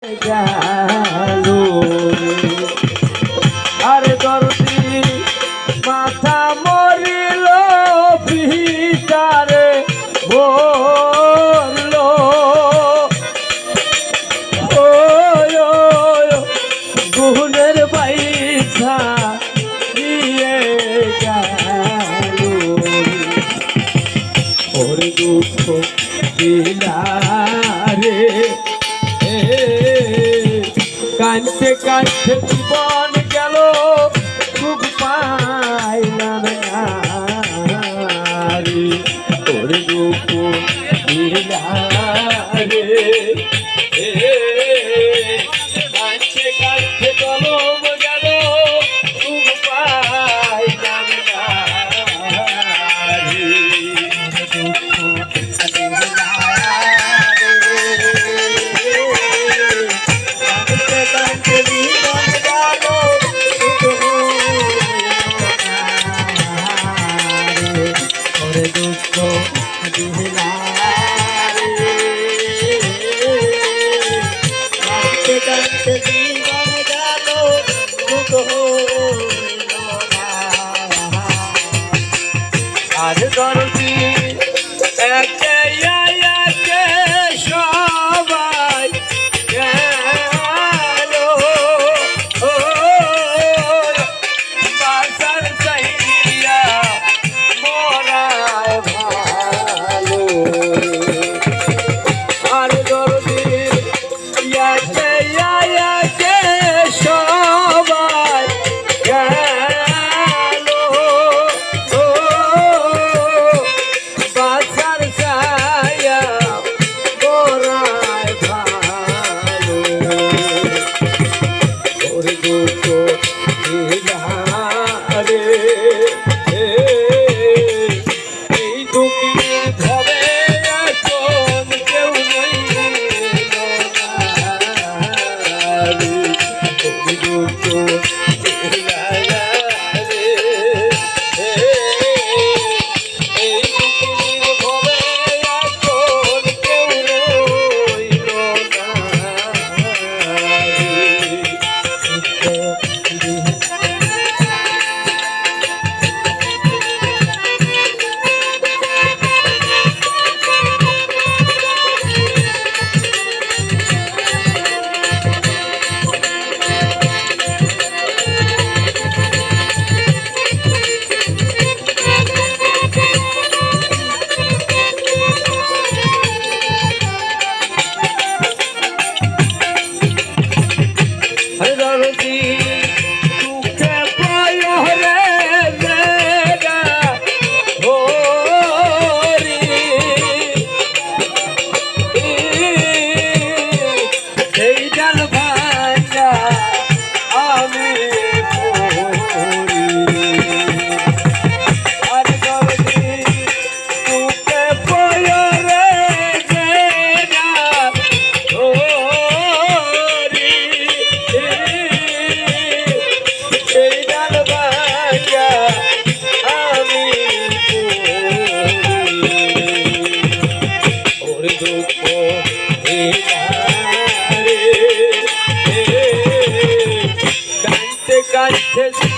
গেলো আর দরদি মাথা মরিল ভিতারে বলল গুণের বাইছা দিয়ে গেল ওর দুঃখ দিলারে কাঁদতে কাঁদতে জীবন গেল খুব পাইলাম রে তোর দুঃখ দিলারে কাঁদতে কাঁদতে কলম গেল খুব পাইলাম আর দরদি একে একে সবাই গেল বাসার চাইয়া মরায় ভালো আর দরদি একে একে সবাই গেল বাসার ছায়া মরায় ভালো ওর দুঃখ দিলারে এই দুঃখের ভবে এখন কেউ নেই দুঃখ দিলারে এই দুঃখের ভবে এখন কেউ রইল না কাঁদতে